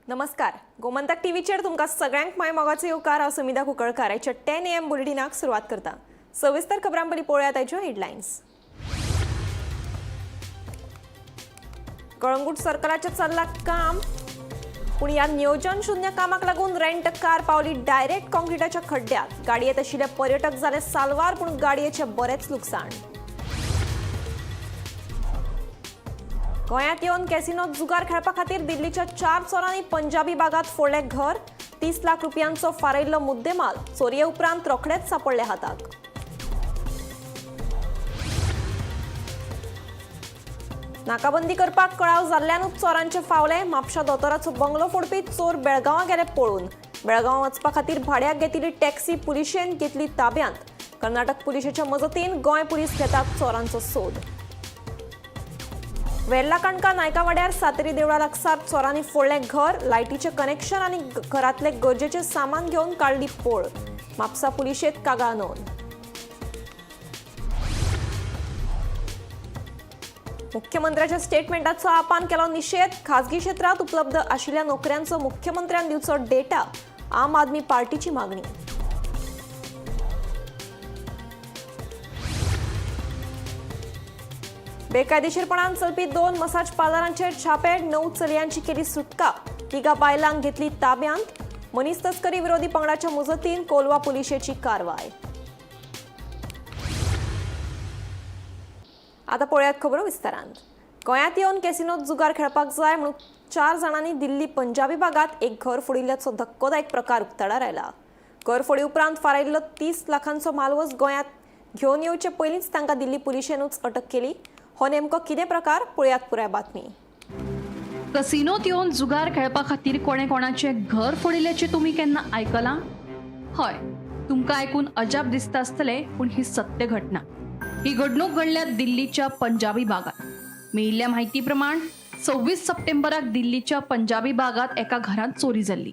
नमस्कार. गोमंतक टीव्हीचेर तुमकां सगळ्यांक माय मोगाचो येवकार. हांव सुमिता कुंकळकार. आयच्या 10 AM बुलेटिनाक सुरवात करता. सविस्तर खबरां पयलीं पळोवया ताच्यो हेडलायन्स. कळंगूट सर्कलाचें चल्लां काम, पूण ह्या नियोजन शुन्य कामाक लागून रेंट कार पावली डायरेक्ट काँक्रिटाच्या खड्ड्यात. गाडयेंत आशिल्ले पर्यटक जाले साल्वार, पूण गाडयेचें बरेंच लुकसाण. गोंयांत येवन कॅसिनोत जुगार खेळपा खातीर दिल्लीच्या 4 चोरांनी पंजाबी बागात फोडलें घर. 30 लाख रुपयांचो फारायिल्लो मुद्देमाल चोरये उपरांत रोखडेच सापडले हाताक. नाकाबंदी करपाक कळाव जाल्ल्यानूच चोरांचे फावले. म्हापशा दोतोराचो बंगलो फोडपी चोर बेळगांवां गेले पळून. बेळगांव वचपा खातीर भाड्याक घेतिल्ली टॅक्सी पुलिशेन घेतली ताब्यांत. कर्नाटक पुलिशेच्या मजतीन गोंय पुलीस घेतात चोरांचो सोद. वेर्ला काणका नायका वाड्यार सातेरी देवळा लागसार चोरांनी फोडलें घर. लायटीचें कनेक्शन आनी घरांतले गरजेचें सामान घेवन काडली पळ. म्हापसा पुलिशेंत कागाळ नोंद. मुख्यमंत्र्याच्या स्टेटमेंटाचो आपान केलो निषेध. खासगी क्षेत्रांत उपलब्ध आशिल्ल्या नोकऱ्यांचो मुख्यमंत्र्यान दिवचो डेटा. आम आदमी पार्टीची मागणी. बेकायदेशीरपणान चलपी 2 मसाज पार्लरांचेर छापे. 9 चलयांची केली सुटका. 3 बायलांक घेतली ताब्यांत. मनीस तस्करी विरोधी पंगडाच्या मजतीन कोलवा पुलिशेची कारवाय. आता पळयात खबरो विस्तारांत. गोंयांत येवन कॅसिनोत जुगार खेळपाक जाय म्हणून 4 जाणांनी दिल्ली पंजाबी भागात एक घर फोडिल्ल्याचो धक्कोदायक प्रकार उक्ताडार आयला. घर फोडी उपरांत फारायिल्लो 30 लाखांचो मालवस गोंयांत घेवन येवचे पयलींच तांकां दिल्ली पुलिशेनूच अटक केली. हो नेमको कितें प्रकार पळयात पुराय बातमी. कसिनोत येवन जुगार खेळपा खातीर कोणे कोणाचे घर फोडिल्ल्याचे तुम्ही केन्ना आयकलां? हय, तुमकां आयकून अजाप दिसता आसतलें, पूण ही सत्य घटना. ही घडणूक घडल्या दिल्लीच्या पंजाबी भागात. मेळिल्ल्या म्हायती प्रमाण 26 सप्टेंबराक दिल्लीच्या पंजाबी भागात एका घरांत चोरी जाल्ली.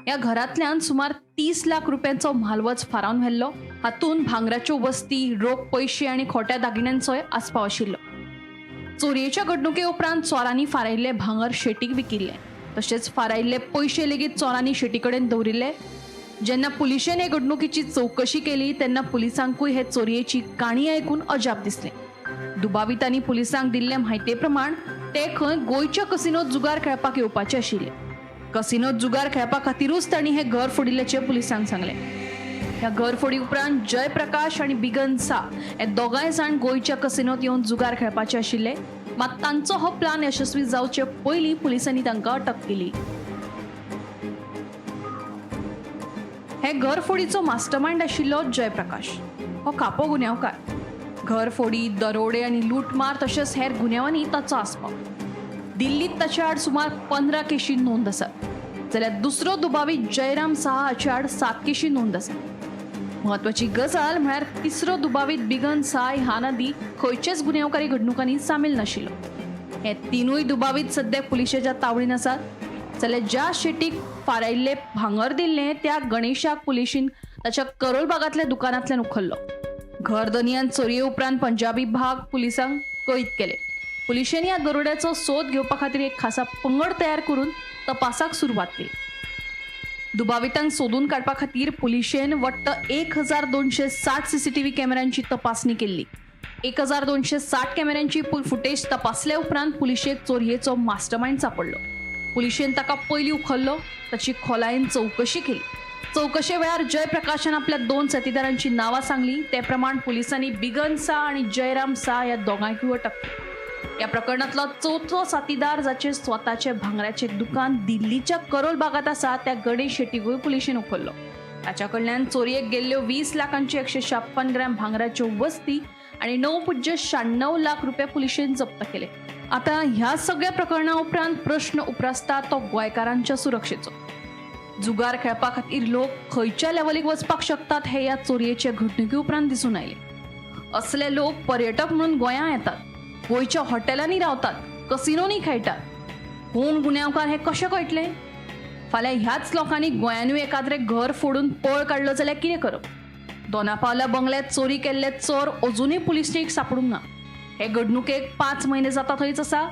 या घरांतल्यान सुमार 30 लाख रुपयांचो म्हालवच फारावन व्हेल्लो. हातूंत भांगराच्यो वस्ती, रोख पयशे आनी खोट्या दागिन्यांचोय आस्पाव आशिल्लो. चोरयेच्या घडणुके उपरांत चोरांनी फारायिल्ले भांगर शेटीक विकिल्ले. तशेंच फारायिल्ले पयशे लेगीत चोरांनी शेटी कडेन दवरिल्ले. जेन्ना पुलिशेन हे घडणुकेची चवकशी केली तेन्ना पुलिसांकूय हे चोरयेची काणी आयकून अजाप दिसलें. दुबावितांनी पुलिसांक दिल्ले म्हायते प्रमाण ते खंय गोंयच्या कसिनोत जुगार खेळपाक येवपाचे आशिल्ले. कसिनोत जुगार खेळपा खातीरूच तांणी हे घर फोडिल्ल्याचे पुलिसांक सांगलें. ह्या घरफोडी उपरांत जयप्रकाश आनी बिगन सा हे दोगांय जाण गोंयच्या कसिनोत येवन जुगार खेळपाचे आशिल्ले. मात तांचो हो प्लान यशस्वी जावचे पयलीं पुलिसांनी तांकां अटक केली. हे घरफोडीचो मास्टरमाइंड आशिल्लो जयप्रकाश. हो खापो गुन्यांवकार. घरफोडी, दरोडे आनी लूटमार तशेंच हेर गुन्यांवांनी ताचो आस्पाव. दिल्लीत ताचे आड सुमार 15 केशी नोंद आसात, जाल्यार दुसरो दुबावी जयराम साहा हाचे आड 7 केशी नोंद आसा. महत्वाची गजाल म्हळ्यार तिसरो दुबावीत बिगन साय हा नदी खंयचेच गुन्यांवकारी घडणुकांनी सामील नाशिल्लो. हे तिनूय दुबावीत सद्याक पुलिशेच्या तावडीन आसात. जाल्यार ज्या शेटीक फारायिल्ले भांगर दिल्लें त्या गणेशाक पुलिशीन ताच्या करोल बागांतल्या दुकानांतल्यान उखल्लो. घरधनियान चोरये उपरांत पंजाबी भाग पुलिसांक कैद केले. पुलिशेन ह्या दरोड्याचो सोद घेवपा खातीर एक खासा पंगड तयार करून तपासाक सुरवात केली. दुबावितांक सोदून काडपा खातीर पुलिशेन वट्ट 1260 सीसीटीव्ही कॅमेऱ्यांची तपासणी केल्ली. 1260 कॅमेऱ्यांची फुटेज तपासले उपरांत पुलिशेक चोरयेचो मास्टरमाइंड सापडलो. पुलिशेन ताका पयलीं उखल्लो, ताची खोलायेन चवकशी केली. चवकशे वेळार जयप्रकाशान आपल्या 2 साथीदारांची नांवां सांगली. ते प्रमाण पुलिसांनी बिगन सा आनी जयराम सा ह्या दोगांयकूय अटक केली. या प्रकरणातलो 4थो साथीदार जाचे स्वताचे भांगराचे दुकान दिल्लीच्या करोल भागात आसा त्या गणेश शेट्टीकूय पुलिशेन उखल्लो. ताच्या कडल्यान चोरयेक गेल्ल्यो 20 लाखांची 156 ग्रॅम भांगराच्यो वस्ती आनी 9.96 लाख रुपये पुलिशेन जप्त केले. आता ह्या सगळ्या प्रकरणा उपरांत प्रश्न उप्रासता तो गोंयकारांच्या सुरक्षेचो. जुगार खेळपा खातीर लोक खंयच्या लेवलीक वचपाक शकतात हे ह्या चोरयेचे घडणुके उपरांत दिसून आयले. असले लोक पर्यटक म्हणून गोंयां येतात, गोंयच्या हॉटेलांनी रावतात, कसिनोनी खेळटात. कोण गुन्यांवकार हे कशें कळटले? फाल्यां ह्याच लोकांनी गोंयानूय एखाद्रें घर फोडून पळ काडलो जाल्यार कितें करप? दोनापावल्या बंगल्यात चोरी केल्ले चोर अजुनूय पुलिशेक सापडूंक ना. हे घडणुकेक 5 म्हयने जाता थंयच आसा.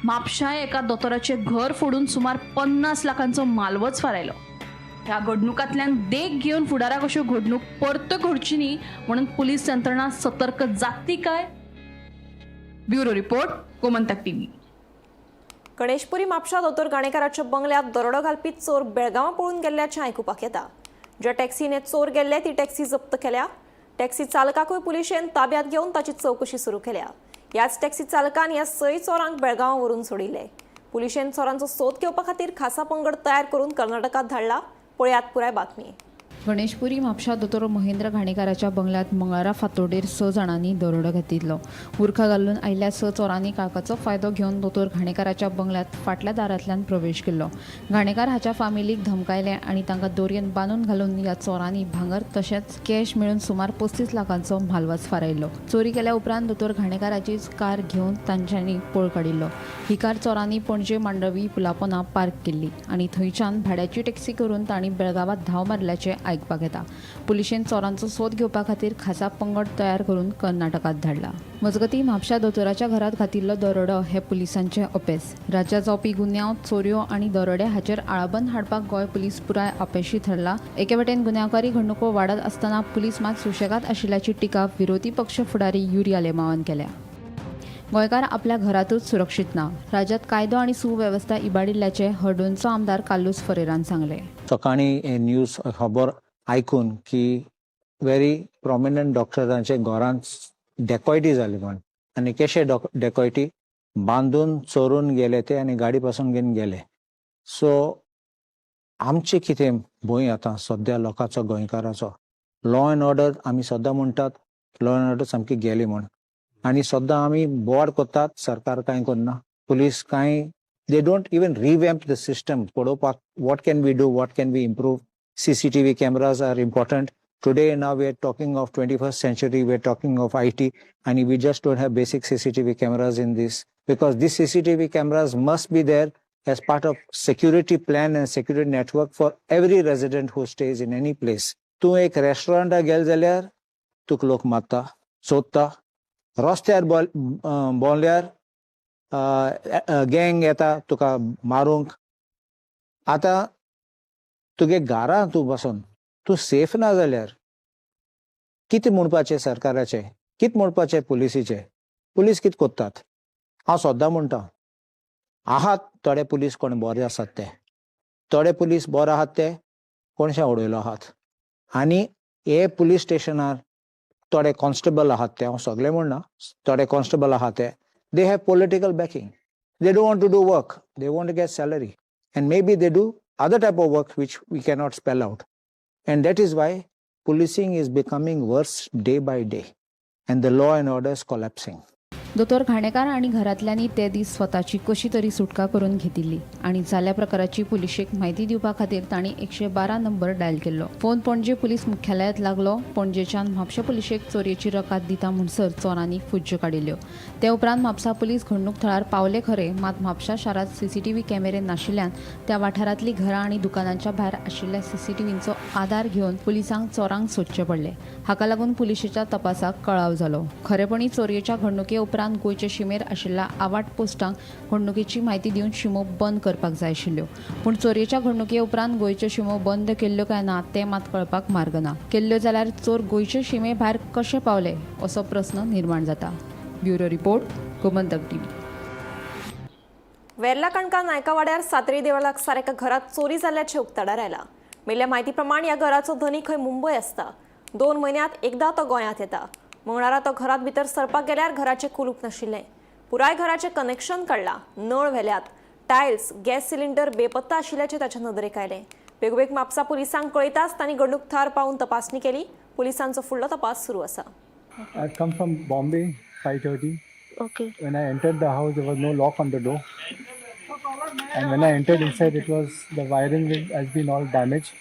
म्हापशां एका दोतोराचें घर फोडून सुमार 50 लाखांचो मालवच फारायलो. ह्या घडणुकांतल्यान देख घेवन फुडाराक अश्यो घडणूक परत घडची न्ही म्हणून पुलीस यंत्रणा सतर्क जातली काय? Bureau report, Gomantak TV. Ganeshpuri Mhapsa दोतोर घाणेकाराच्या बंगल्यात दरोडो घालपी चोर बेळगांवां पळून गेल्ल्याचें आयकुपाक येता. ज्या टॅक्सीने चोर गेल्ले ती टॅक्सी जप्त केल्या. टॅक्सी चालकाकूय पुलिशेन ताब्यात घेवन ताची चवकशी सुरू केल्या. ह्याच टॅक्सी चालकान ह्या 6 चोरांक बेळगांवां व्हरून सोडिल्ले. पुलिशेन चोरांचो सोद घेवपा खातीर खासा पंगड तयार करून कर्नाटकात धाडला. पळयात पुराय बातमी. गणेशपुरी म्हापशा दोतोर महेंद्र घाणेकाराच्या बंगल्यात मंगळारा फांतोडेर 6 जाणांनी दरोडो घातिल्लो. उर्खा घालून आयिल्ल्या 6 चोरांनी काळखाचो फायदो घेवन दोतोर घाणेकाराच्या बंगल्यात फाटल्या दारांतल्यान प्रवेश केल्लो. घाणेकार हाच्या फामिलीक धमकायले आनी तांकां दोरयेन बांदून घालून ह्या चोरांनी भांगर तशेंच कॅश मेळून सुमार 35 लाखांचो म्हालवाज फारायल्लो. चोरी केल्या उपरांत दोतोर घाणेकाराचीच कार घेवन तांच्यांनी पळ काडिल्लो. ही कार चोरांनी पणजे मांडवी पुलापोंदा पार्क केल्ली आनी थंयच्यान भाड्याची टॅक्सी करून तांणी बेळगांवांत धांव मारल्याचें आयकपाक येता. पुलिशेन चोरांचो सोद घेवपा खातीर खासा पंगड तयार करून कर्नाटकात धाडला. मजगतीं म्हापशा दोतोराच्या घरात घातिल्लो दरोडो हे पुलिसांचे अपेस. राज्यांत जावपी गुन्यांव, चोरयो आनी दरोडे हाचेर आळाबंद हाडपाक गोंय पुलीस पुराय अपेशी ठरला. एके वटेन गुन्यांवकारी घडणुको वाडत आसतना पुलीस मात सुशेगाद आशिल्ल्याची टिका विरोधी पक्ष फुडारी युरिया लेमावान केल्या. गोंयकार आपल्या घरातूच सुरक्षीत ना. राज्यांत कायदो आनी सुवेवस्था इबाडिल्ल्याचे हर्डोनचो आमदार काल्लूस फरेरान सांगले. सकाळी न्यूज खबर आयकून की व्हेरी प्रॉमिनंट डॉक्टरांचे घरांत डेकॉयटी जाली म्हण आनी कशे डेकॉयटी बांदून चोरून गेले ते आनी गाडी पासून घेवन गेले. सो आमचे कितें भंय आतां सद्या लोकांचो गोंयकाराचो. लॉ एंड ऑर्डर आमी सद्दां म्हणटात लॉ एंड ऑर्डर सामकी गेली म्हण आनी सद्दां आमी बोवाड करतात, सरकार कांय करना. पुलीस कांय they don't even revamp the system. What can we do? What can we improve? CCTV cameras are important. Today, now we are talking of 21st century. We are talking of IT, and we just don't have basic CCTV cameras in this. Because these CCTV cameras must be there as part of security plan and security network for every resident who stays in any place. तूं एक रेस्टॉरंटाक गेल जाल्यार तुका लोक मारता, सोदता. रस्त्यार बोंवल्यार गँग येता तुका मारूंक. आतां तुगे घरां तूं बसून तूं सेफ ना जाल्यार कितें म्हणपाचें सरकाराचें, कितें म्हणपाचें पुलिसीचें. पुलीस कितें कोत्तात? हांव सद्दां म्हणटा आहात थोडे पुलीस कोण बरे आसात ते, थोडे पुलीस बरे आहात ते कोणशे उडयलो आहात. आनी हे पुलीस स्टेशनार थोडे कॉन्स्टेबल आहात ते, हांव सगळे म्हणना, थोडे कॉन्स्टेबल आहात ते, they have political backing. They don't want to do work. They want to get salary. And maybe they do other type of work which we cannot spell out. And that is why policing is becoming worse day by day. And the law and order is collapsing. दोतोर घाणेकार आनी घरातल्यांनी ते दीस स्वताची कशी तरी सुटका करून घेतिल्ली आनी जाल्ल्या प्रकाराची पुलिशेक म्हायती दिवपा खातीर तांणी 112 नंबर डायल केल्लो. फोन पणजे पुलीस मुख्यालयात लागलो. पणजेच्यान म्हापशा पुलिशेक चोरयेची रकाद दिता म्हणसर चोरांनी फुज्ज्यो काडिल्ल्यो. ते उपरांत म्हापसा पुलीस घडणूक थळार पावले खरे, मात म्हापशा शारांत CCTV कॅमेरे नाशिल्ल्यान त्या वाठारांतली घरां आनी दुकानांच्या भायर आशिल्ल्या CCTVंचो आदार घेवन पुलिसांक चोरांक सोदचे पडले. हाका लागून पुलिशेच्या तपासाक कळाव जालो. खरेपणी चोरयेच्या घडणुके उपरांत गोंयचे शिमेर आशिल्ल्या आवाट पोस्टांक घडणुकेची म्हायती दिवन शिमो बंद करपाक जाय आशिल्ल्यो. पूण चोरयेच्या घडणुके उपरांत गोंयच्यो शिमो बंद केल्ल्यो काय ना तें मात कळपाक मार्ग ना. केल्ल्यो जाल्यार चोर गोंयचे शिमे भायर कशे पावले असो प्रस्न निर्माण जाता. Bureau report, Gomantak TV. Verla कणका नायकावाड्यार सातेरी देवळा लागसार एका घरात चोरी जाल्ल्याचे उक्ताडार आयला. मेल्ल्या म्हायती प्रमाण ह्या घराचो धनी खंय मुंबय आसता. 2 म्हयन्यांत एकदा तो गोंयांत येता. मंगळारा तो घरात भितर सरपाक गेल्यार घराचें कुलूप नाशिल्लें. पुराय घराचें कनेक्शन काडलां, नळ व्हेल्यात, टायल्स, गॅस सिलिंडर बेपत्ता आशिल्ल्याचें ताच्या नदरेक आयलें. बेगबेग म्हापसा पुलिसांक कळयताच तांणी घडणूक थळार पावून तपासणी केली. पुलिसांचो फुडलो तपास सुरू आसा. I come from Bombay, 5:30. Okay. When I entered the house, there was no lock on the door. And when I entered inside, the wiring has been all damaged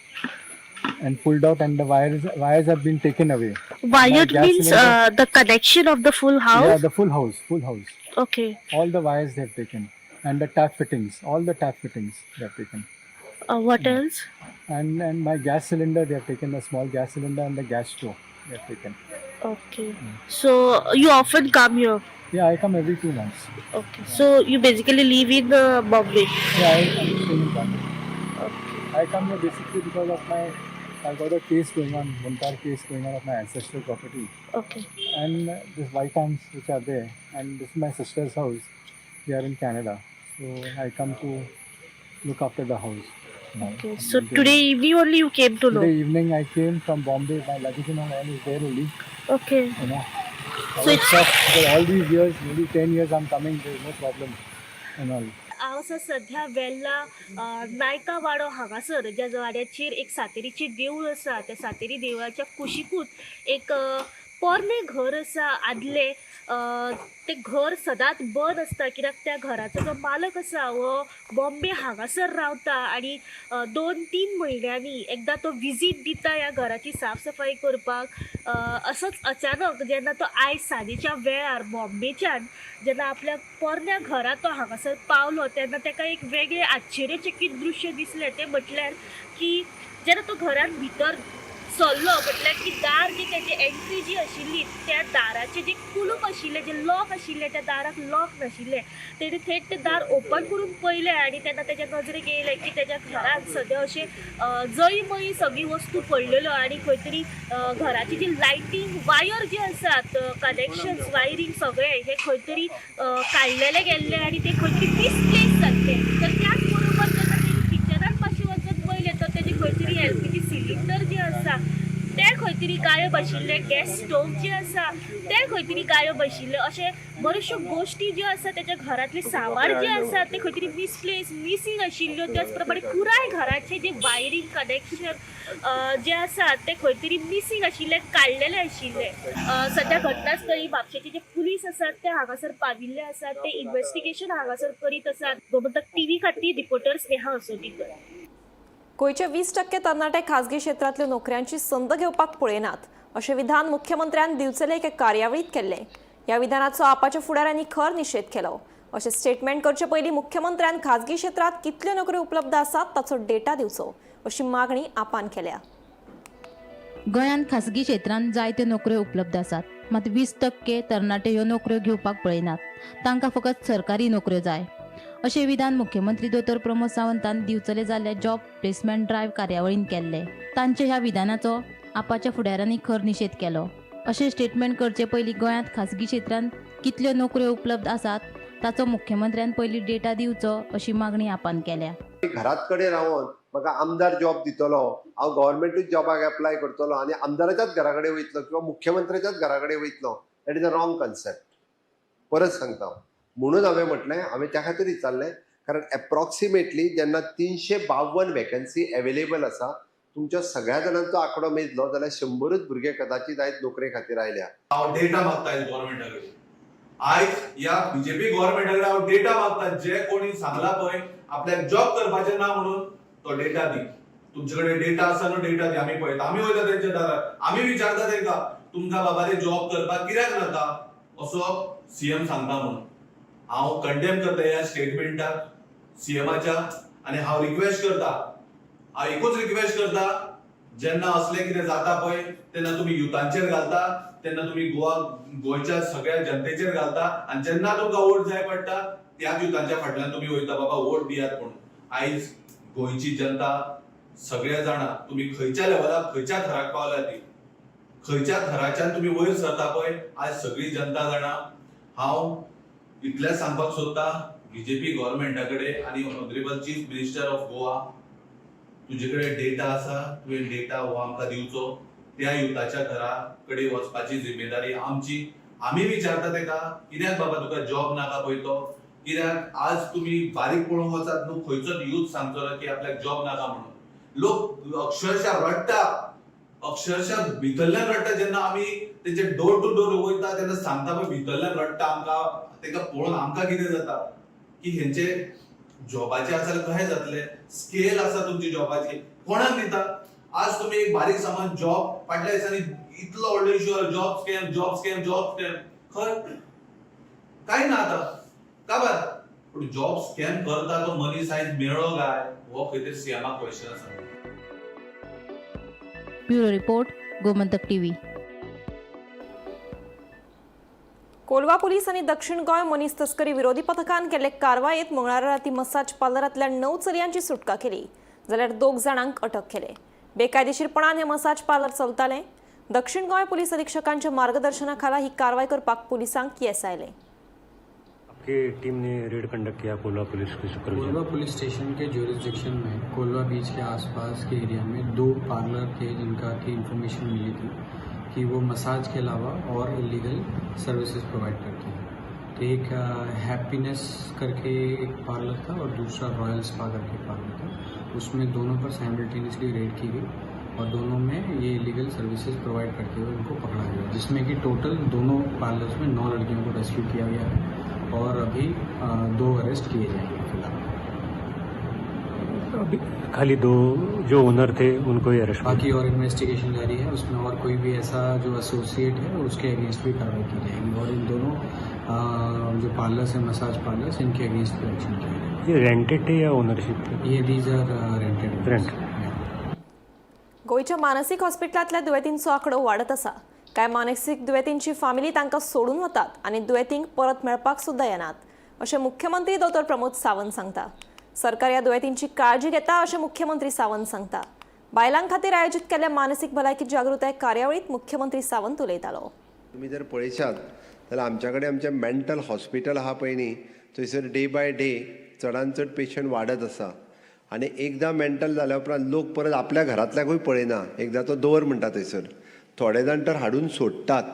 and pulled out, and the wires have been taken away. Wired gas means cylinder- the connection of the full house? Yeah, the full house. Okay. All the wires they have taken, and the tap fittings, all the tap fittings they have taken. What else? And my gas cylinder, they have taken a small gas cylinder and the gas stove they have taken. Okay. So you often come here. Yeah, I come every 2 months. Okay. So you basically live in Bombay. Yeah, I'm staying in Bombay. Okay. I come here basically because of I've got a case going on, Muntar case going on of my ancestral property. Okay. And these white ants which are there, and this is my sister's house. They are in Canada. So I come to look after the house. now. Okay. And So then today evening only you came to know. Today evening I came from Bombay. My luggage and all is there only. Okay. You know. So So it's for all these years, maybe 10 years I'm coming, there's no problem and all. हांव सध्या वेल्ला नायका वाडो हांगासर ज्या वाड्याचेर एक सातेरीची देवूळ आसा त्या सातेरी देवळाच्या कुशीकूच एक पोरणे घर आसा आदले ते घर सदांच बंद आसता कित्याक त्या घराचो जो मालक आसा हो बॉम्बे हांगासर रावता आनी 2-3 म्हयन्यांनी एकदां तो विजीट दिता ह्या घराची साफसफाई करपाक असोच अचानक जेन्ना तो आयज सांजेच्या वेळार बॉम्बेच्यान जेन्ना आपल्या पोरण्या घरा तो हांगासर पावलो तेन्ना ताका एक वेगळें आश्चर्यचकीत दृश्य दिसलें तें म्हटल्यार की जेन्ना तो घरान भितर सरलो म्हटल्यार की दार जी तेजी एंट्री जी आशिल्ली त्या दाराचें जे कुलूप आशिल्लें जे लॉक आशिल्लें त्या दाराक लॉक नाशिल्लें तेणी थेट तें दार ओपन करून पळयलें आनी तेन्ना तेज्या नजरेक येयलें की तेज्या घरांत सद्या अशें जळी मळी सगळी वस्तू पडलेल्यो आनी खंय तरी घराची जी लायटींग वायर जी आसात कनेक्शन्स वायरींग सगळें हे खंय तरी काडलेले गेल्ले आनी ते खंय तरी मिसप्लेस जाल्ले तर त्याच बरोबर जेन्ना तेणी किचनांत मातशें वचून पळयलें तर तेजें खंय तरी एलपीजी सिलिंडर जे आसा ते खंय तरी गायब आशिल्ले गॅस स्टोव जे आसा ते खंय तरी गायब आशिल्ले अशे बऱ्योचश्यो गोश्टी ज्यो आसा तेच्या घरांतले सामान जे आसा ते खंय तरी मिसप्लेस मिसींग आशिल्ल्यो त्याच प्रमाणे पुराय घराचे जे वायरींग कनेक्शन जे आसा ते खंय तरी मिसींग आशिल्ले काडलेले आशिल्ले सध्या घटनास्थळी म्हापशेचे जे पुलीस आसात ते हांगासर पाविल्ले आसात ते इन्व्हेस्टिगेशन हांगासर करीत आसात गोमंतक टीव्ही खातीर रिपोर्टर स्नेहा असोटीकर. गोंयचे 20% तरणाटे खाजगी क्षेत्रांतल्यो नोकऱ्यांची संद घेवपाक पळयनात अशें विधान मुख्यमंत्र्यान दिवचले एके कार्यावळींत केल्लें. ह्या विधानाचो आपाच्या फुडाऱ्यांनी खर निशेध केलो. अशें स्टेटमेंट करचे पयलीं मुख्यमंत्र्यान खाजगी क्षेत्रांत कितल्यो नोकऱ्यो उपलब्ध आसात ताचो डेटा दिवचो अशी मागणी आपान केल्या. गोंयांत खासगी क्षेत्रांत जायत्यो नोकऱ्यो उपलब्ध आसात मात 20% तरणाटे ह्यो नोकऱ्यो घेवपाक पळयनात. तांकां फकत सरकारी नोकऱ्यो जाय अशें विधान मुख्यमंत्री दोतोर प्रमोद सावंतान दिवचले जाल्ल्या जॉब प्लेसमेंट ड्रायव्ह कार्यावळींत केल्ले. तांचे ह्या विधानाचो आपाच्या फुडाऱ्यांनी खर निशेध केलो. अशें स्टेटमेंट करचे पयलीं गोंयांत खासगी क्षेत्रांत कितल्यो नोकऱ्यो उपलब्ध आसात ताचो मुख्यमंत्र्यान पयलीं डेटा दिवचो अशी मागणी आपान केल्या. घरात कडेन रावन म्हाका आमदार जॉब दितलो हांव गव्हर्मेंटूच जॉबाक एप्लाय करतलो आनी आमदाराच्याच घरा कडेन वयतलो किंवा मुख्यमंत्र्याच्याच घरा कडेन वयतलो that is a wrong concept. परत सांगता म्हणून हांवें म्हटलें हांवें त्या खातीर विचारलें कारण एप्रॉक्सिमेटली जेन्ना 352 वेकन्सी एवेलेबल आसा तुमच्या सगळ्या जाणांचो आंकडो मेजलो जाल्यार 100च भुरगे कदाचित आयज नोकरे खातीर आयल्या. हांव डेटा मागता गव्हर्मेंटा कडेन आयज ह्या बीजेपी गव्हर्मेंटा कडेन हांव डेटा मागता जे कोणी सांगला पळय आपल्याक जॉब करपाचें ना म्हणून तो डेटा दी. तुमचे कडेन डेटा आसा न्हू डेटा दी आमी पळयता आमी वयता तेंच्या दारार आमी विचारता तेंकां तुमकां बाबा ते जॉब करपाक कित्याक नाका असो सीएम सांगता म्हणून. हांव कंडेम करता ह्या स्टेटमेंटाक सीएमाच्या आनी हांव रिक्वेस्ट करता हांव एकूच रिक्वेस्ट करता जेन्ना असले कितें जाता पळय तेन्ना तुमी युथांचेर घालता तेन्ना तुमी गोंयच्या सगळ्या जनतेचेर घालता आनी जेन्ना तुमकां वोट जाय पडटा त्याच युथांच्या फाटल्यान तुमी वयता बाबा वोट दियात म्हणून. आयज गोंयची जनता सगळे जाणा तुमी खंयच्या लेवलाक खंयच्या थराक पावल्या ती खंयच्या थराच्यान तुमी वयर सरता पळय आयज सगळी जनता जाणा. हांव इतलें सांगपाक सोदता बीजेपी गव्हर्मेंटा कडेन आनी honourable chief minister of Goa तुजे कडेन डेटा आसा तुवें डेटा हो आमकां दिवचो. त्या युथाच्या घरा कडेन वचपाची जिम्मेदारी आमची. आमी विचारता तेका कित्याक बाबा तुका जॉब नाका पळय तो कित्याक आज तुमी बारीक पळोवंक वचात न्हू खंयचोच यूथ सांगतलो की आपल्याक जॉब नाका म्हणून. लोक अक्षरशः रडटा अक्षरशः भितरल्यान रडटा जेन्ना आमी तेंचे डोर टू डोर वयता तेन्ना सांगता पळय भितरल्यान रडटा आमकां तेका पळोवन आमकां कितें जाता की हेंचे जॉबाचे आसा जाल्यार कशें जातलें. स्केल आसा तुमची जॉबाची कोणाक दिता. आज तुमी एक बारीक सामान जॉब फाटल्या दिसांनी इतलो व्हडलो issue job scam job scam job scam खंय काय ना आतां काबार पूण जॉब स्कॅम करता तो मनीस आयज मेळ्ळो काय हो खंय तरी सीएमाक क्वेश्चन आसा. Bureau report Gomantak TV. Kolwa police आणि दक्षिण गोंय मनीस तस्करी विरोधी पथकान केल्ले कारवायेत मंगळारा राती मसाज पार्लरांतल्या 9 चलयांची सुटका केली, जाल्यार 2 जाणांक अटक केले. बेकायदेशीरपणान हे मसाज पार्लर चलताले. दक्षिण गोंय पोलीस अधीक्षकांच्या मार्गदर्शनाखाला ही कारवाई करपाक पुलिसांक येस आयले. आपकी टीम ने रेड कंडक्ट किया कोलवा पुलिस की सुपरविजन. कोलवा पुलिस स्टेशन के ज्यूरिसडिक्शन में कोलवा बीच के आसपास के एरिया में 2 पार्लर थे जिनका की इन्फॉर्मेशन मिली थी कि वो मसाज के अलावा और इलीगल सर्विसेज प्रोवाइड करते हैं. तो एक हैप्पीनेस करके एक पार्लर था और दूसरा रॉयल स्पा करके पार्लर था. उसमें दोनों पर साइमल्टेनियसली रेड की गई और दोनों में ये इलीगल सर्विसेज प्रोवाइड करते हुए उनको पकड़ा गया, जिसमें कि टोटल दोनों पार्लर्स में 9 लड़कियों को रेस्क्यू किया गया है और अभी 2 अरेस्ट किए जाएंगे फिलहाल. अभी खाली 2 जो ओनर थे उनको ही अरेस्ट. बाकी और इन्वेस्टिगेशन जारी है, उसमें और कोई भी ऐसा जो एसोसिएट है उसके अगेंस्ट भी कार्रवाई की जाएगी और इन दोनों जो पार्लर्स हैं मसाज पार्लर्स इनके अगेंस्ट भी एक्शन किया जाएगा. ये रेंटेड है या ओनरशिप? ये दीज आर रेंटेड. रेंट. गोयच्या मानसिक हॉस्पिटलांतल्या दुयेंतींचो आंकडो वाडत आसा. कांय मानसीक दुयेंतींची फॅमिली तांकां सोडून वतात आनी दुयेंतींक परत मेळपाक सुद्दां येनात, अशें मुख्यमंत्री डॉ. प्रमोद सावंत सांगता. सरकार ह्या दुयेंतींची काळजी घेता अशें मुख्यमंत्री सावंत सांगता. बायलां खातीर आयोजीत केल्ल्या मानसीक भलायकी जागृताय कार्यावळीत मुख्यमंत्री सावंत उलयतालो. तुम्ही जर पळयशात जाल्यार आमच्या कडेन आमचें मेंटल हॉस्पिटल आहा पळय न्ही, थंयसर डे बाय डे चडांत चड पेशंट वाडत आसा. आनी एकदां मेंटल जाल्या उपरांत लोक परत आपल्या घरांतल्याकूय पळयना, एकदां तो दवर म्हणटा थंयसर. थोडे जाण तर हाडून सोडटात.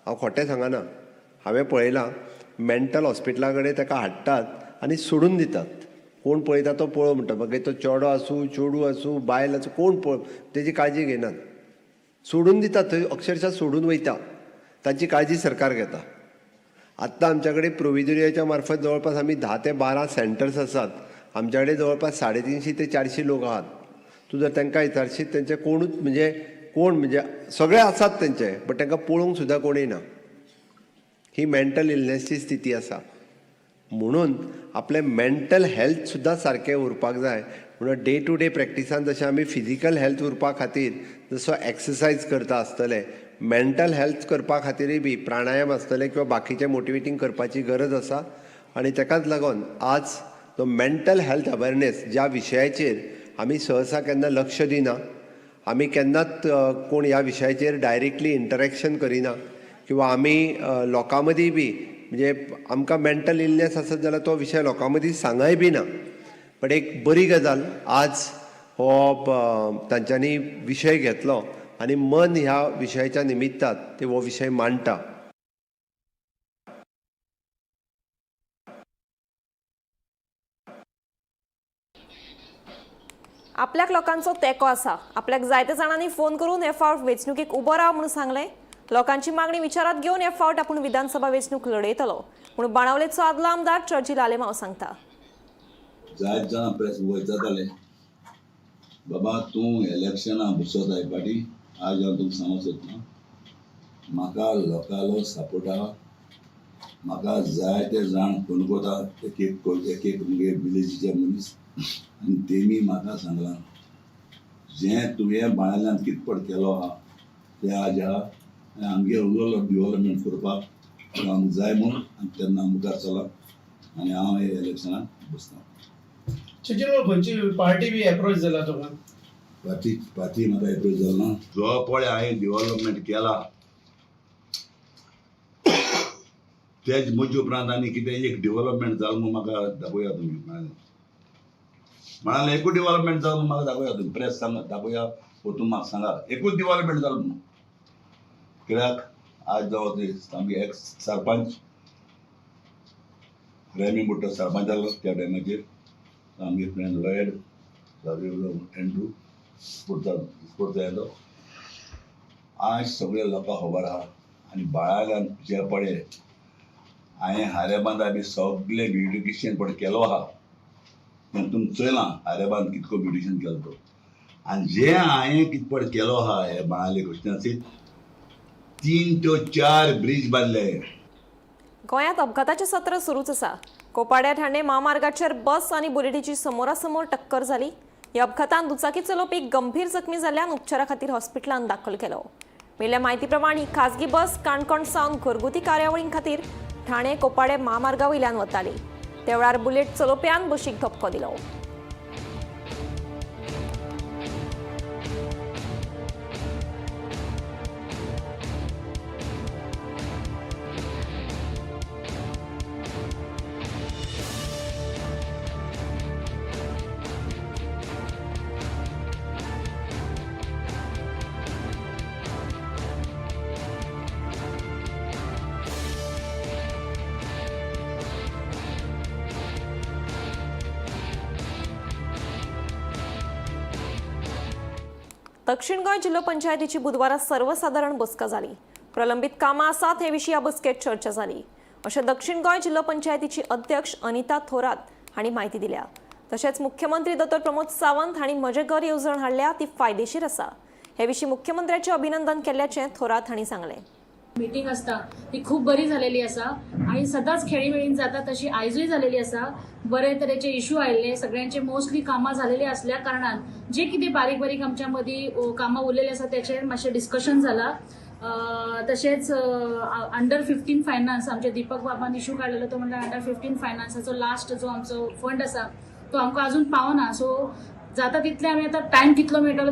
हांव खोटें सांगना, हांवें पळयलां. मेंटल हॉस्पिटला कडेन ताका हाडटात आनी सोडून दितात. कोण पळयता तो पळोव म्हणटा, मागीर तो चेडो आसूं चेडूं आसूं बायल आसूं कोण पळय तेजी काळजी घेनात, सोडून दितात. थंय अक्षरशा सोडून वयता. ताची काळजी सरकार घेता. आत्तां आमच्या कडेन प्रोविजोरियाच्या मार्फत जवळपास आमी 10 ते 12 सेंटर्स आसात. आमच्या कडेन जवळपास 350 ते 400 लोक आहात. तूं जर तांकां विचारशीत तेंचे कोणूच म्हणजे सगळे आसात तेंचे, बट तांकां पळोवंक सुद्दां कोणूय ना. ही मेंटल इलनेसची स्थिती आसा. म्हणून आपलें मेंटल हेल्थ सुद्दां सारकें उरपाक जाय. म्हणून डे टू डे प्रॅक्टिसान जशें आमी फिजिकल हेल्थ उरपा खातीर जसो एक्सरसायज करता आसतले, मेंटल हेल्थ करपा खातीरय बी प्राणायाम आसतले किंवा बाकीचे मोटिवेटींग करपाची गरज आसा. आनी ताकाच लागून आज तो मेंटल हेल्थ अवेरनेस ज्या विशयाचेर आमी सहसा केन्ना लक्ष दिना, आमी केन्नाच कोण ह्या विशयाचेर डायरेक्टली इंटरेक्शन करिना किंवा आमी लोकां मदीं बी म्हणजे आमकां मेंटल इलनेस आसत जाल्यार तो विशय लोकां मदीं सांगय बी ना. पण एक बरी गजाल आज हो तांच्यांनी विशय घेतलो आनी मन ह्या विशयाच्या निमित्तान ते हो विशय मांडटा. आपल्याक लोकांचो तेंको आसा. आपल्याक जायत्या जाणांनी फोन करून हे फावट वेंचणुकेक उबो राव म्हूण सांगलें. लोकांची मागणी विचारात घेवन हे फावट आपूण विधानसभा वेंचणूक लढयतलो म्हूण बाणावलेचो आदलो आमदार चर्ची लालेमाव सांगता. जायत जाणां प्रेस वयर जाताले, बाबा तूं इलेक्शनां बसत आय पाटी, आज हांव तुका सांगूंक सोदतां, म्हाका लोकांलो सपोर्ट आहा. म्हाका जायते जाण फोन करता, एक एक मुगे विलेजीचे मनीस, आनी तेमी म्हाका सांगलां जें तुवें बाळ्यांत कितपट केलो आहा तें आज आहा आनी आमगे उरलेलो डेव्हलपमेंट करपाक आमकां जाय म्हणून आमी तेन्ना मुखार चला आनी हांव हे इलेक्शनाक बसतां. खंयची पार्टी बी एप्रोच जाला तुका? पार्टी म्हाका एप्रोच जालो ना. जो पळय हांवें डेव्हलपमेंट केला तेज म्हजे उपरांत आनी कितें एक डेव्हलपमेंट जालो म्हूण म्हाका दाखोवया तुमी म्हणाले. एकूच डेव्हलपमेंट जालो म्हूण म्हाका दाखोवया तुमी, प्रेस सांगा दाखोवया वो तुमी म्हाका सांगा एकूच डेव्हलपमेंट जालो म्हणून. कित्याक आज जावं ते सामके एक्स सरपंच रेमी बुट्टो सरपंच जालो त्या टायमाचेर, आमगे फ्रेंड लॉयड एंड्रू स्पोर्ट्स येयलो. आज सगळे लोकांक खबर आहा आनी बाळाल्यान जे पळय हांवें हारेबांदा बी सगळें ब्युटिफिकेशन पळय केलो आहा तें तुमी चयलां हारेबांद कितको ब्युटिफिकेशन केलो तो. आनी जें हांवें कितपट केलो आहा हे बाळाले कॉन्स्टिट्युएन्सींत 3 ते 4 ब्रिज बांदले. गोंयांत अपघाताचें सत्र सुरूच आसा. कोपाड्या ठाणे महामार्गाचेर बस आनी बुलेटीची समोरासमोर टक्कर जाली. ह्या अपघातांत दुचाकी चलोवपी गंभीर जखमी जाल्ल्यान उपचारा खातीर हॉस्पिटलांत दाखल केलो. मेल्या म्हायती प्रमाण ही खासगी बस काणकोण सावन घरगुती कार्यावळीं खातीर ठाणे कोपाडे महामार्गा वयल्यान वताली. त्या वेळार बुलेट चलोवप्यान बशीक धपको दिलो. दक्षिण गोंय जिल्लो पंचायतीची बुधवारा सर्वसाधारण बसका जाली. प्रलंबित कामां आसात हे विशीं ह्या बसकेत चर्चा जाली अशें दक्षिण गोंय जिल्लो पंचायतीची अध्यक्ष अनिता थोरात हांणी म्हायती दिल्या. तशेंच मुख्यमंत्री दोतोर प्रमोद सावंत हांणी म्हजें घर येवजण हाडल्या ती फायदेशीर आसा हे विशीं मुख्यमंत्र्याचें अभिनंदन केल्ल्याचें थोरात हांणी सांगलें. मीटिंग आसता ती खूप बरी झालेली आसा आणि सदांच खेळीमेळीन जाता तशी आयजूय झालेली आसा. बरे तरेचे इश्यू आयिल्ले, सगळ्यांचे मोस्टली कामां झालेली असल्या कारणान जे कितें बारीक बारीक आमच्या मदीं कामां उरलेली आसा त्याचेर मातशें डिस्कशन जाला. तशेंच अंडर 15 फायनान्स आमचे दीपक बाबान इश्यू काडलेलो तो म्हणल्यार अंडर 15 फायनान्साचो लास्ट जो आमचो फंड आसा तो आमकां अजून पावना. सो जाता तितले आमी आतां टायम कितलो मेळटलो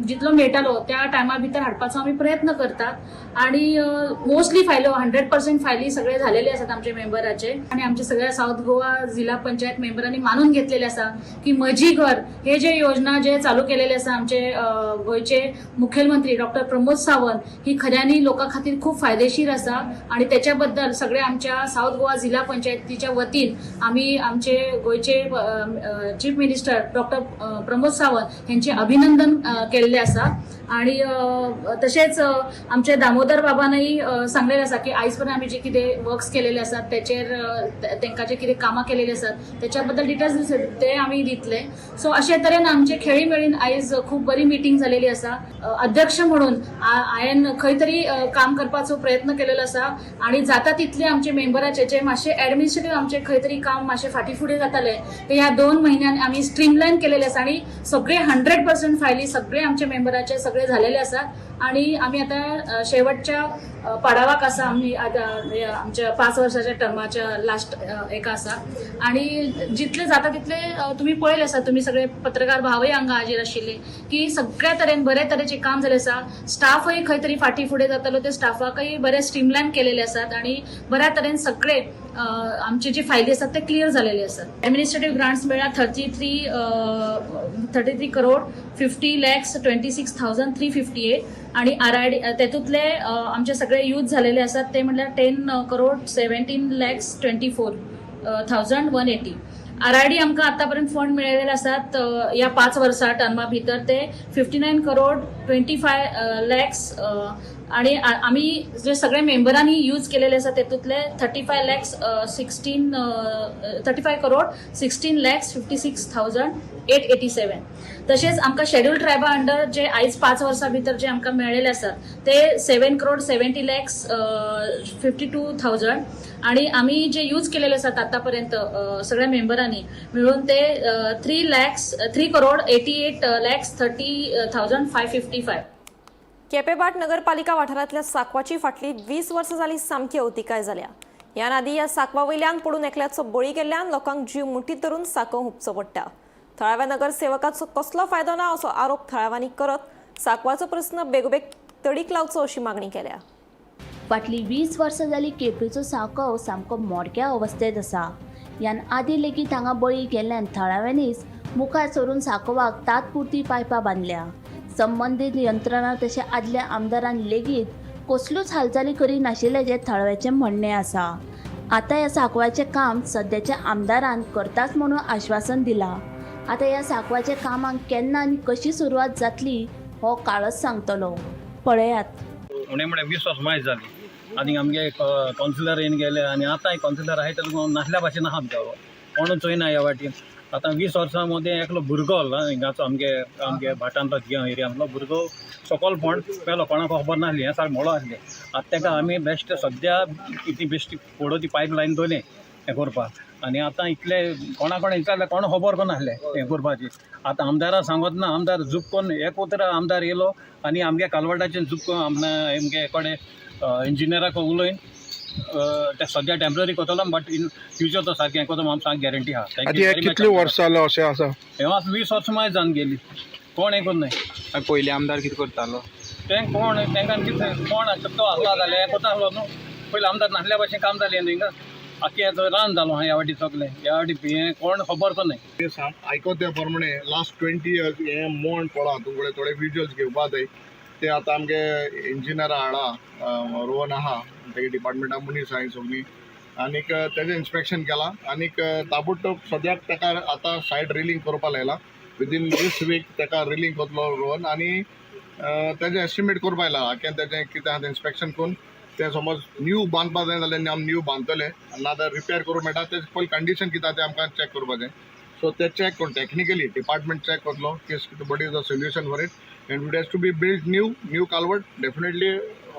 जितलो मेळटलो त्या टायमा भितर हाडपाचो आमी प्रयत्न करतात. आणि मोस्टली फायलो 100% फायली सगळे झालेले आसात आमचे मेंबराचे. आणि आमच्या सगळ्या साऊथ गोवा जिल्हा पंचायत मेंबरांनी मानून घेतलेले आसा की म्हजी घर हे जे योजना जे चालू केलेले आसा आमचे गोंयचे मुखेलमंत्री डॉक्टर प्रमोद सावंत ही खऱ्यांनी लोकां खातीर खूप फायदेशीर आसा. आणि त्याच्या बद्दल सगळे आमच्या साऊथ गोवा जिल्हा पंचायतीच्या वतीन आमी आमचे गोंयचे chief minister doctor Pramod Sawant यांचे अभिनंदन केलेले आसा. आणि तशेंच आमचे दामोदर बाबानही सांगलेले आसा की आयज पर्यंत आमी जे कितें वर्क्स केलेले आसात त्याचेर तांकां जे कितें कामां केलेली आसात त्याच्या बद्दल डिटेल्स ते आमी दितले. सो अशे तरेन आमचे खेळी मेळीन आयज खूप बरी मिटींग जालेली आसा. अध्यक्ष म्हणून हांवें खंय तरी काम करपाचो प्रयत्न केलेलो आसा. आणि जाता तितले आमचे मेंबराचे जे मातशे ऍडमिनिस्ट्रेटीव आमचे खंय तरी काम मातशे फाटी फुडें जाताले ते ह्या 2 म्हयन्यान आमी स्ट्रीमलायन केलेले आसा. आणि सगळे 100% फायली सगळे आमचे मेंबराचे सगळे झालेले आसात. आणि आमी आता शेवटच्या पाडावाक आसा. आमी आमच्या 5 वर्साच्या टर्माच्या लास्ट एका आसा. आणि जितले जाता तितले तुम्ही पळयले आसा, तुम्ही सगळे पत्रकार भावय हांगा हाजीर आशिल्ले की सगळ्या तरेन बरे तरेचे काम जाले आसा. स्टाफय खंय तरी फाटी फुडें जातालो ते स्टाफाकय बरे स्ट्रीमलायन केलेले आसात. आणि बऱ्या तरेन सगळे आमचे जे फायदे आसात ते क्लियर झालेले आसात. ॲडमिनिस्ट्रेटीव ग्रांट्स मेळ्ळ्या 33 करोड 50,26,358 आणि RID तेतूंतले आमचे सगळे यूज झालेले आसात ते म्हणल्यार 10 करोड 17,24,180. RID आमकां आतापर्यंत फंड मेळिल्ले आसात ह्या 5 वर्सां टर्मा भितर ते 59 करोड 25 लॅक्स. आणि आमी जे सगळे मेंबरांनी यूज केलेले आसा तेतूंतले 35 करोड 16 लॅक्स 56,887. तशेंच आमकां शेड्यूल ट्रायबा अंडर जे आयज 5 वर्सां भितर जे आमकां मेळिल्ले आसात ते 7 करोड 70 लॅक्स 52,000. आणि आमी जे यूज केलेले आसात आतापर्यंत सगळ्या मेंबरांनी मिळून ते 3 करोड 88 लॅक्स 30,555. केपेबाट नगरपालिका वाठारांतल्या साकवाची फाटली 20 वर्सां जाली सामकी अवतिकाय जाल्या. ह्या नादी ह्या साकवा वयल्यान पडून एकल्याचो बळी गेल्ल्यान लोकांक जीव मुठीत धरून साको हुपचो पडटा. थळाव्या नगरसेवकाचो कसलो फायदो ना असो आरोप थळाव्यांनी करत साकवाचो प्रस्न बेगोबेग तडीक लावचो अशी मागणी केल्या. फाटली 20 वर्सां जाली केपेचो साको सामको मोडक्या अवस्थेत आसा. ह्यान आदी लेगीत हांगा बळी गेल्ल्यान थळाव्यांनीच मुखार सरून साकोवाक तात्पुरती पायपां बांदल्या. संबंधीत यंत्रणा तशें आदल्या आमदारान लेगीत कसल्योच हालचाली करी नाशिल्ल्याचें थळाव्याचें म्हणणें आसा. आतां ह्या साकवाचें काम सद्याच्या आमदारान करताच म्हणून आश्वासन दिलां. आतां ह्या साकवाच्या कामाक केन्ना आनी कशी सुरवात जातली हो काळच सांगतलो. पळयात. उणे म्हळ्यार 20 वर्सां मायज जाली आनी आमगे कावन्सिलर येवन गेले आनी आतांय कावन्सिलर आहाय तर नासल्या भाशेन आहा आमच्या कोणूच चोयना ह्या वाटेन. आतां 20 वर्सां मदें एकलो भुरगो हिंगाचो आमगे भाटांतलो एरियांतलो भुरगो सकल फोंड पेलो कोणाक खबर नासली. हें सारकें मोडो आसलें. आतां ताका आमी बेस्ट सद्या ती बेश्टी फोडो ती पायप लायन दवरले हें करपाक आनी आतां इतले कोणा विचारलें कोण खबर कोण नासलें हें करपाची. आतां आमदाराक सांगत ना आमदार झुकून एक उतर आमदार येयलो आनी आमगे कालवाटाचेर झुकून आमगे कोडे इंजिनियराक उलयन ते सद्या टेम्पररी करतलो बट इन फ्युचर तो सारकें हें करता आमकां गॅरंटी आहा. कितले वर्स जाले अशें आसा? हें मात 20 वर्सां मागीर जावन गेली कोण हें करनाय. पयले आमदार कितें करतालो? तें कोण तांकां कितें कोण तो आसला जाल्यार हें करता आसलो न्हू. पयलीं आमदार नासल्या भशेन काम जालें न्ही हिंगा. आख्खें रान जालो ह्या वाटी सगलें ह्या वाटी हें कोण खबर करनाय. आयको त्या प्रमाणे लास्ट 20 years हें मोण पडा तुमकडे थोडे विज्युअल्स घेवपा जाय ते आतां आमगे इंजिनियरां हाडा रोहन आहा तेगे डिपार्टमेंटा मनीस आहाय सगळीं आनीक तेजें इन्स्पेक्शन केलां आनीक ताबडतोब सद्याक ताका आतां सायट रिलींग करपा लायला. विदीन दीस वीक ताका रिलींग करतलो रोहन आनी तेजें एस्टिमेट करपा लायला आख्खें तेजें कितें आहा तें इन्स्पेक्शन करून तें समज न्यू बांदपा जाय जाल्यार आमी न्यू बांदतले नाजाल्यार रिपेर करूं मेळटा तें पयलीं कंडिशन कितें आहा तें आमकां चॅक करपा जाय. सो ते चॅक करून टेक्निकली डिपार्टमेंट चॅक करतलो की but is a solution for it and it has to be build new culvert definitely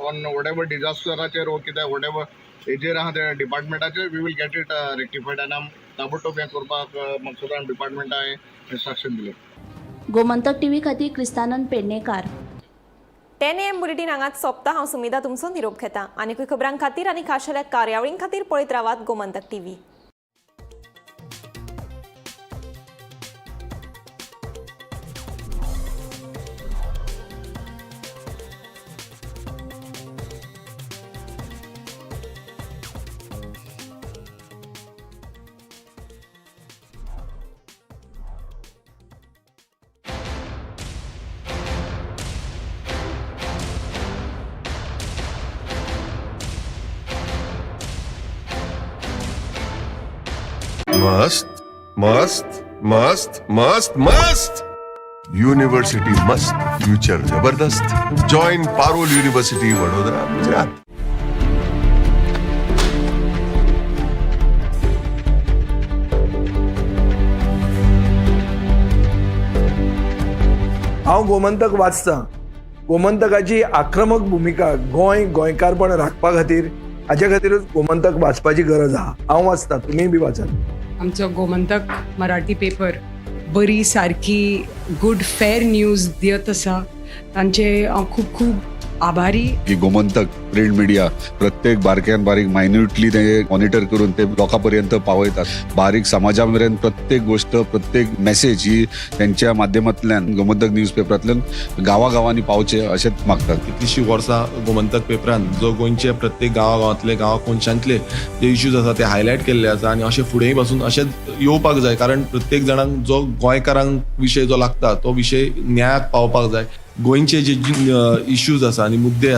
on what ever डिजास्टराचेर वो कितें वॉट एवर हेजेर आहा त्या डिपार्टमेंटाचेर we will get it rectified आनी आमी ताबडतोब हें करपाक म्हाका डिपार्टमेंटा इन्स्ट्रक्शन दिलें. गोमंतक टीव्ही खातीर क्रिस्तानंद पेडणेकार. 10 AM बुलेटिन हांगाच सोंपता. हांव सुमिता तुमचो निरोप घेता. आनीकूय खबरां खातीर आनी खाशेल्या कार्यावळीं खातीर पळयत रावात गोमंतक टीव्ही. मस्त मस्त मस्त मस्त मस्त युनिवर्सिटी मस्त फ्यूचर जबरदस्त. Join Parul university Vadodara Gujarat. हांव गोमंतक वाचतां. गोमंतकाची आक्रमक भुमिका गोंयकारपण राखपा खातीर हाचे खातीरच गोमंतक वाचपाची गरज आहा. हांव वाचतां तुमी बी वाचात. आमचो गोमंतक मराठी पेपर बरी सारकी गुड फेर न्यूज दियत आसा. तांचे हांव खूब खूब आभारी. की गोमंतक प्रिंट मिडिया प्रत्येक बारक्यान बारीक मायन्युटली ते मॉनिटर करून ते लोकांपर्यंत पावयतात. बारीक समाजा मेरेन प्रत्येक गोष्ट प्रत्येक मेसेज ही त्यांच्या माध्यमांतल्यान गोमंतक न्यूज पेपरांतल्यान गांवागांवांनी पावचे अशेंच मागतात. कितलींशीं वर्सां गोमंतक पेपरान जो गोंयचे प्रत्येक गांवागांवांतले गांवा कोनशांतले जे इश्यूज आसा ते हायलायट केल्ले आसा आनी अशें फुडेंय पासून अशेंच येवपाक जाय. कारण प्रत्येक जाणांक जो गोंयकारांक विशय जो लागता तो विशय न्यायाक पावपाक जाय. गोंयचे जे इश्यूज आसा आनी मुद्दे आसा